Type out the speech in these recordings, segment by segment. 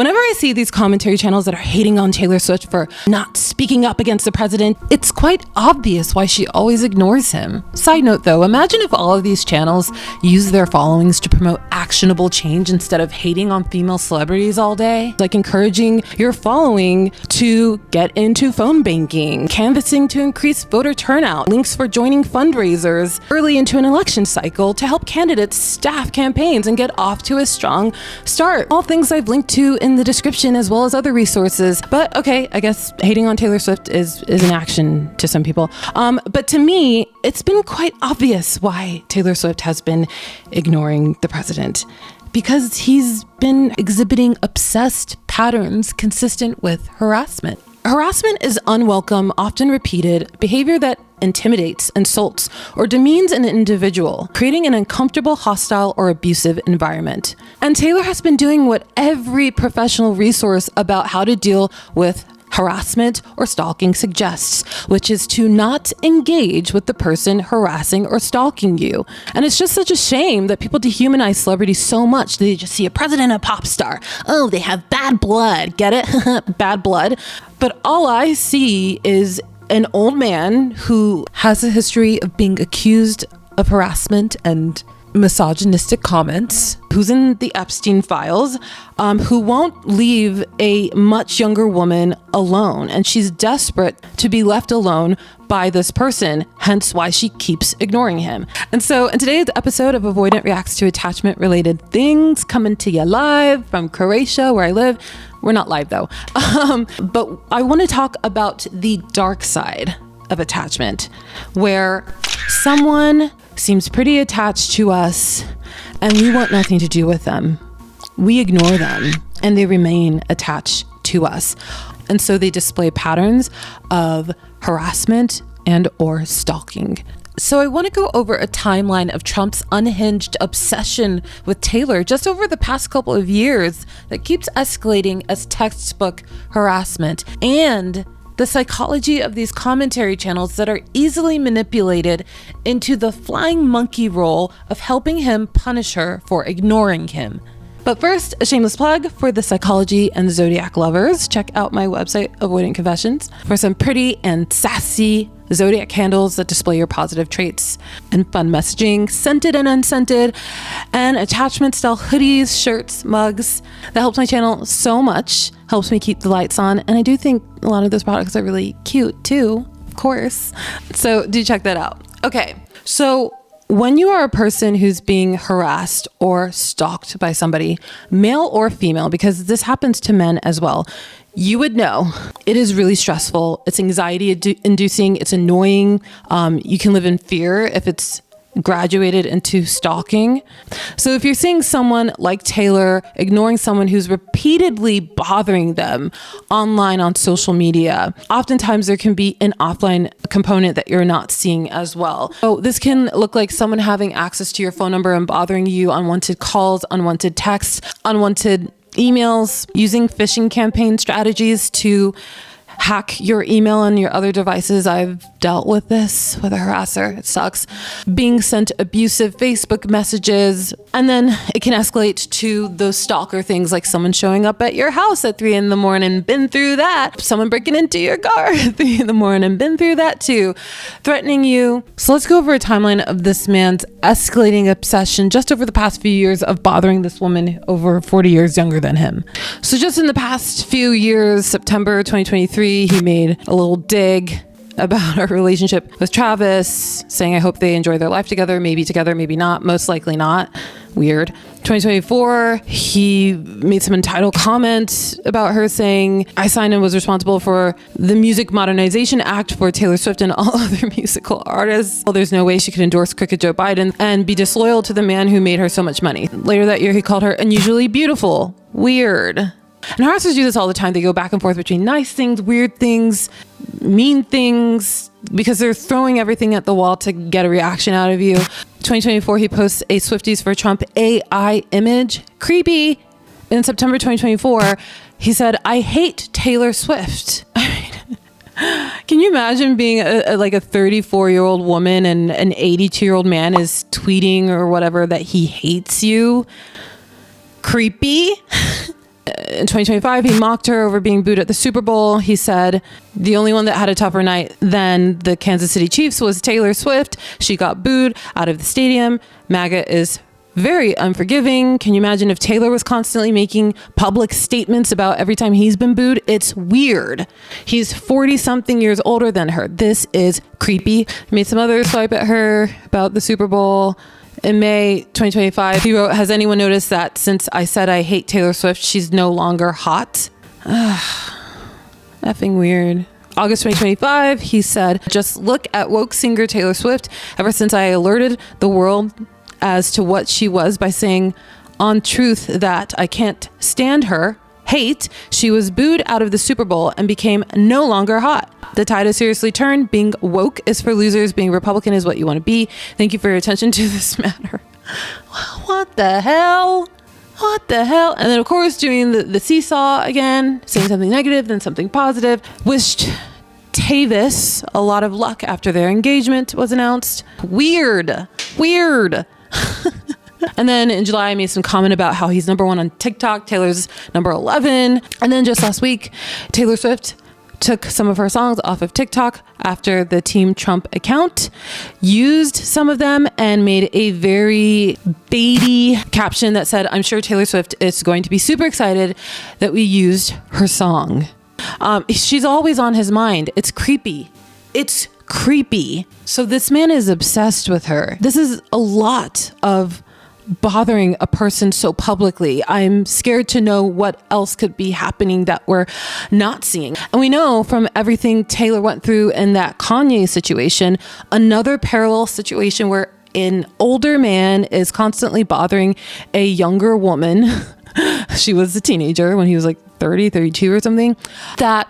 Whenever I see these commentary channels that are hating on Taylor Swift for not speaking up against the president, it's quite obvious why she always ignores him. Side note though, imagine if all of these channels use their followings to promote actionable change instead of hating on female celebrities all day. Like encouraging your following to get into phone banking, canvassing to increase voter turnout, links for joining fundraisers early into an election cycle to help candidates staff campaigns and get off to a strong start. All things I've linked to in the description as well as other resources. But okay, I guess hating on Taylor Swift is an action to some people. But to me, it's been quite obvious why Taylor Swift has been ignoring the president. Because he's been exhibiting obsessed patterns consistent with harassment. Harassment is unwelcome, often repeated behavior that intimidates, insults, or demeans an individual, creating an uncomfortable, hostile, or abusive environment. And Taylor has been doing what every professional resource about how to deal with harassment or stalking suggests, which is to not engage with the person harassing or stalking you. And it's just such a shame that people dehumanize celebrities so much. They just see a president, a pop star. Oh, they have bad blood. Get it? Bad blood. But all I see is an old man who has a history of being accused of harassment and misogynistic comments, who's in the Epstein files, who won't leave a much younger woman alone. And she's desperate to be left alone by this person, hence why she keeps ignoring him. And so in today's episode of Avoidant reacts to attachment related things, coming to you live from Croatia, where I live. We're not live though. But I want to talk about the dark side of attachment, where someone seems pretty attached to us and we want nothing to do with them. We ignore them and they remain attached to us. And so they display patterns of harassment and or stalking. So I want to go over a timeline of Trump's unhinged obsession with Taylor just over the past couple of years that keeps escalating as textbook harassment, and the psychology of these commentary channels that are easily manipulated into the flying monkey role of helping him punish her for ignoring him. But first, a shameless plug for the psychology and ZODIAC lovers. Check out my website, Avoidant Confessions, for some pretty and sassy ZODIAC candles that display your positive traits and fun messaging, scented and unscented, and attachment style hoodies, shirts, mugs. That helps my channel so much, helps me keep the lights on. And I do think a lot of those products are really cute too, of course. So do check that out. Okay, so when you are a person who's being harassed or stalked by somebody, male or female, because this happens to men as well, you would know it is really stressful. It's anxiety inducing. It's annoying. You can live in fear if it's graduated into stalking. So if you're seeing someone like Taylor ignoring someone who's repeatedly bothering them online on social media, oftentimes there can be an offline component that you're not seeing as well. So this can look like someone having access to your phone number and bothering you, unwanted calls, unwanted texts, unwanted emails, using phishing campaign strategies to hack your email and your other devices. I've dealt with this with a harasser. It sucks. Being sent abusive Facebook messages. And then it can escalate to those stalker things like someone showing up at your house at 3 a.m, been through that. Someone breaking into your car at 3 a.m, been through that too. Threatening you. So let's go over a timeline of this man's escalating obsession just over the past few years of bothering this woman over 40 years younger than him. So just in the past few years, September 2023, he made a little dig about our relationship with Travis, saying, I hope they enjoy their life together, maybe not, most likely not. Weird. 2024, he made some entitled comments about her saying, I signed and was responsible for the Music Modernization Act for Taylor Swift and all other musical artists. Well, there's no way she could endorse crooked Joe Biden and be disloyal to the man who made her so much money. Later that year, he called her unusually beautiful. Weird. And harassers do this all the time. They go back and forth between nice things, weird things, mean things, because they're throwing everything at the wall to get a reaction out of you. 2024, he posts a Swifties for Trump AI image. Creepy. In September 2024, he said, I hate Taylor Swift. Can you imagine being like a 34-year-old woman and an 82-year-old man is tweeting or whatever that he hates you? Creepy. In 2025, he mocked her over being booed at the Super Bowl. He said the only one that had a tougher night than the Kansas City Chiefs was Taylor Swift. She got booed out of the stadium. MAGA is very unforgiving. Can you imagine if Taylor was constantly making public statements about every time he's been booed? It's weird. He's 40 something years older than her. This is creepy. He made some other swipe at her about the Super Bowl. In May 2025, he wrote, "Has anyone noticed that since I said I hate Taylor Swift, she's no longer hot?" Effing weird. August 2025, he said, "Just look at woke singer Taylor Swift. Ever since I alerted the world as to what she was by saying on Truth that I can't stand her hate, she was booed out of the Super Bowl and became no longer hot. The tide has seriously turned. Being woke is for losers. Being Republican is what you want to be. Thank you for your attention to this matter." What the hell? What the hell? And then, of course, doing the seesaw again, saying something negative, then something positive. Wished Tavis a lot of luck after their engagement was announced. Weird. And then in July, I made some comment about how he's number 1 on TikTok. Taylor's number 11. And then just last week, Taylor Swift took some of her songs off of TikTok after the Team Trump account used some of them and made a very baity caption that said, "I'm sure Taylor Swift is going to be super excited that we used her song." She's always on his mind. It's creepy. So this man is obsessed with her. This is a lot of bothering a person so publicly. I'm scared to know what else could be happening that we're not seeing. And we know from everything Taylor went through in that Kanye situation, another parallel situation where an older man is constantly bothering a younger woman. She was a teenager when he was like 30, 32 or something. That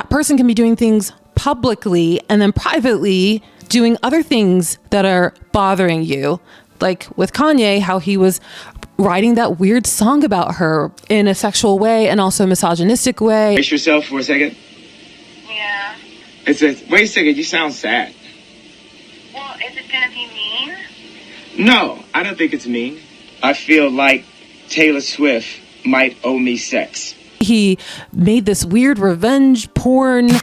person can be doing things publicly and then privately doing other things that are bothering you. Like with Kanye, how he was writing that weird song about her in a sexual way and also a misogynistic way. Brace yourself for a second. Yeah. Wait a second, you sound sad. Well, is it gonna be mean? No, I don't think it's mean. I feel like Taylor Swift might owe me sex. He made this weird revenge porn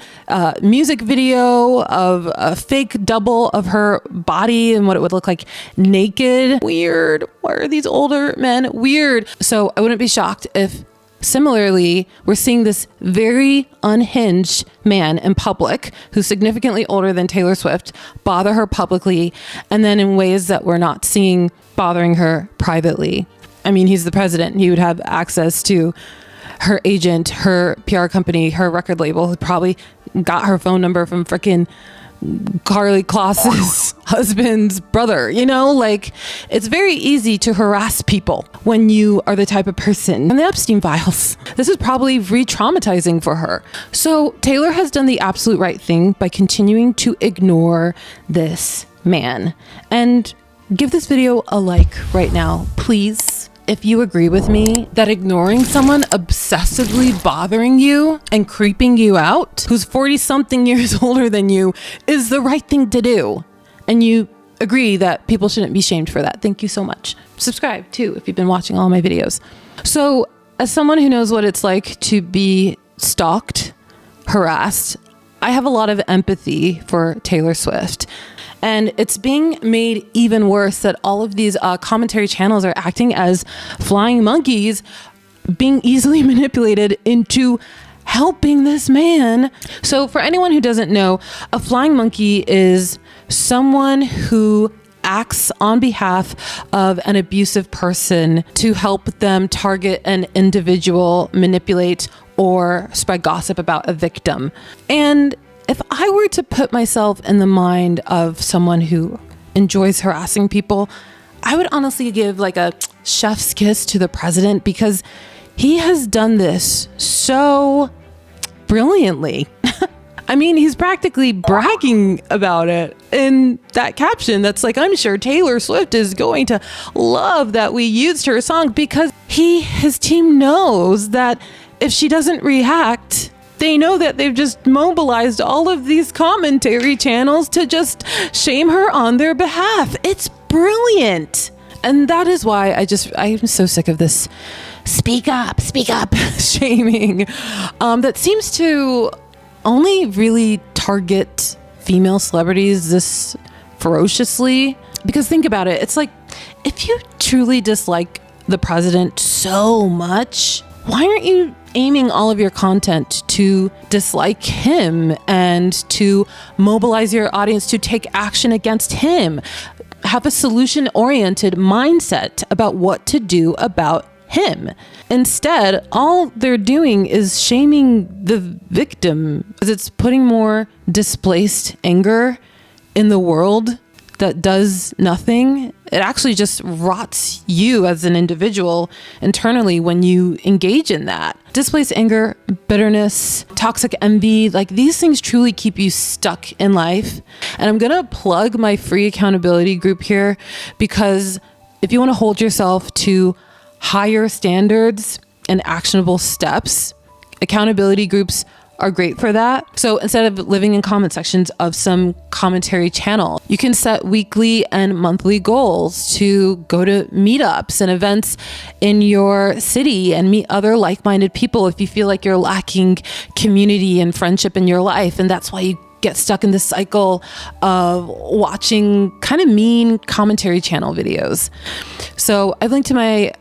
music video of a fake double of her body and what it would look like naked. Weird. Why are these older men weird? So I wouldn't be shocked if similarly we're seeing this very unhinged man in public who's significantly older than Taylor Swift bother her publicly and then in ways that we're not seeing bothering her privately. I mean, he's the president. He would have access to her agent, her PR company, her record label, who probably got her phone number from frickin' Carly Kloss's husband's brother. You know, like, it's very easy to harass people when you are the type of person. And the Epstein files, this is probably re-traumatizing for her. So Taylor has done the absolute right thing by continuing to ignore this man. And give this video a like right now, please. If you agree with me that ignoring someone obsessively bothering you and creeping you out, who's 40 something years older than you, is the right thing to do, and you agree that people shouldn't be shamed for that, thank you so much. Subscribe too if you've been watching all my videos. So as someone who knows what it's like to be stalked, harassed, I have a lot of empathy for Taylor Swift. And it's being made even worse that all of these commentary channels are acting as flying monkeys, being easily manipulated into helping this man. So for anyone who doesn't know, a flying monkey is someone who acts on behalf of an abusive person to help them target an individual, manipulate, or spread gossip about a victim. And if I were to put myself in the mind of someone who enjoys harassing people, I would honestly give like a chef's kiss to the president because he has done this so brilliantly. I mean, he's practically bragging about it in that caption that's like, I'm sure Taylor Swift is going to love that we used her song, because his team knows that if she doesn't react, they know that they've just mobilized all of these commentary channels to just shame her on their behalf. It's brilliant. And that is why I'm so sick of this speak up shaming that seems to only really target female celebrities this ferociously. Because think about it, it's like, if you truly dislike the president so much, why aren't you aiming all of your content to dislike him and to mobilize your audience to take action against him? Have a solution-oriented mindset about what to do about him. Instead, all they're doing is shaming the victim, as it's putting more displaced anger in the world that does nothing. It actually just rots you as an individual internally when you engage in that. Displaced anger, bitterness, toxic envy, like these things truly keep you stuck in life. And I'm gonna plug my free accountability group here, because if you want to hold yourself to higher standards and actionable steps, accountability groups are great for that. So instead of living in comment sections of some commentary channel, you can set weekly and monthly goals to go to meetups and events in your city and meet other like-minded people if you feel like you're lacking community and friendship in your life. And that's why you get stuck in this cycle of watching kind of mean commentary channel videos. So I've linked to my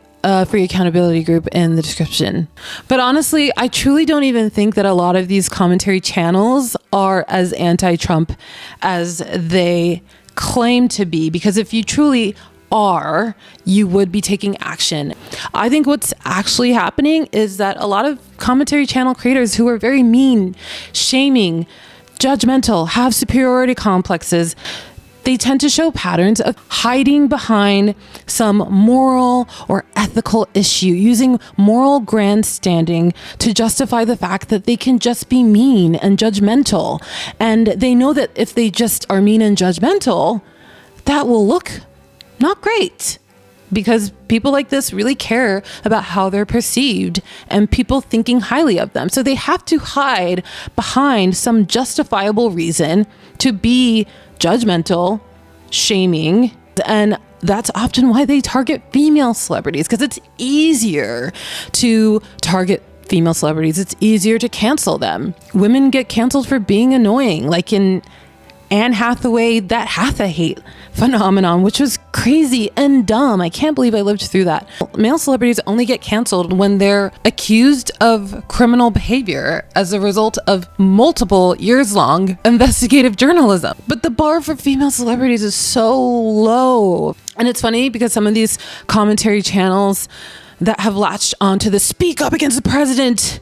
free accountability group in the description. But honestly, I truly don't even think that a lot of these commentary channels are as anti-Trump as they claim to be, because if you truly are, you would be taking action. I think what's actually happening is that a lot of commentary channel creators who are very mean, shaming, judgmental, have superiority complexes, they tend to show patterns of hiding behind some moral or ethical issue, using moral grandstanding to justify the fact that they can just be mean and judgmental. And they know that if they just are mean and judgmental, that will look not great, because people like this really care about how they're perceived and people thinking highly of them. So they have to hide behind some justifiable reason to be judgmental, shaming, and that's often why they target female celebrities, because it's easier to target female celebrities. It's easier to cancel them. Women get canceled for being annoying, like in Anne Hathaway, that Hatha hate phenomenon, which was crazy and dumb. I can't believe I lived through that. Male celebrities only get canceled when they're accused of criminal behavior as a result of multiple years-long investigative journalism. But the bar for female celebrities is so low. And it's funny because some of these commentary channels that have latched onto the speak up against the president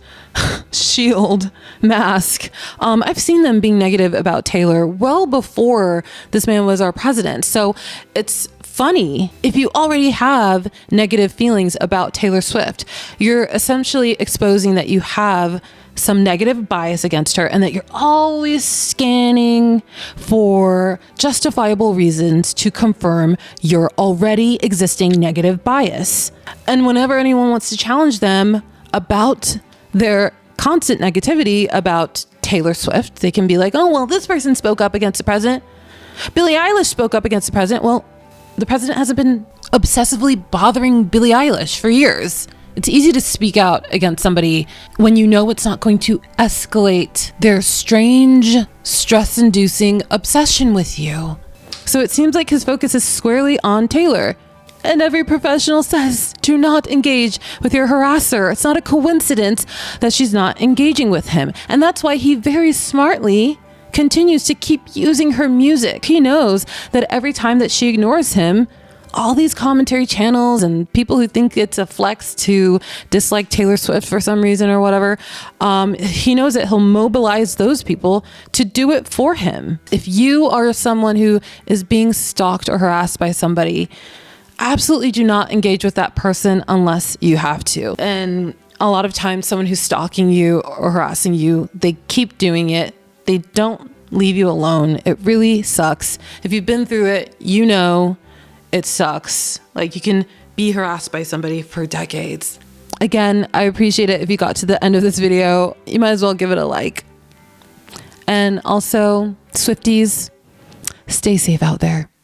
shield mask, I've seen them being negative about Taylor well before this man was our president. So it's funny, if you already have negative feelings about Taylor Swift, you're essentially exposing that you have some negative bias against her and that you're always scanning for justifiable reasons to confirm your already existing negative bias. And whenever anyone wants to challenge them about their constant negativity about Taylor Swift, they can be like, oh, well, this person spoke up against the president. Billie Eilish spoke up against the president. Well, the president hasn't been obsessively bothering Billie Eilish for years. It's easy to speak out against somebody when you know it's not going to escalate their strange, stress-inducing obsession with you. So it seems like his focus is squarely on Taylor. And every professional says, do not engage with your harasser. It's not a coincidence that she's not engaging with him. And that's why he very smartly continues to keep using her music. He knows that every time that she ignores him, all these commentary channels and people who think it's a flex to dislike Taylor Swift for some reason or whatever, he knows that he'll mobilize those people to do it for him. If you are someone who is being stalked or harassed by somebody, absolutely do not engage with that person unless you have to. And a lot of times someone who's stalking you or harassing you, they keep doing it. They don't leave you alone. It really sucks. If you've been through it, you know it sucks. Like, you can be harassed by somebody for decades. Again, I appreciate it if you got to the end of this video. You might as well give it a like. And also, Swifties, stay safe out there.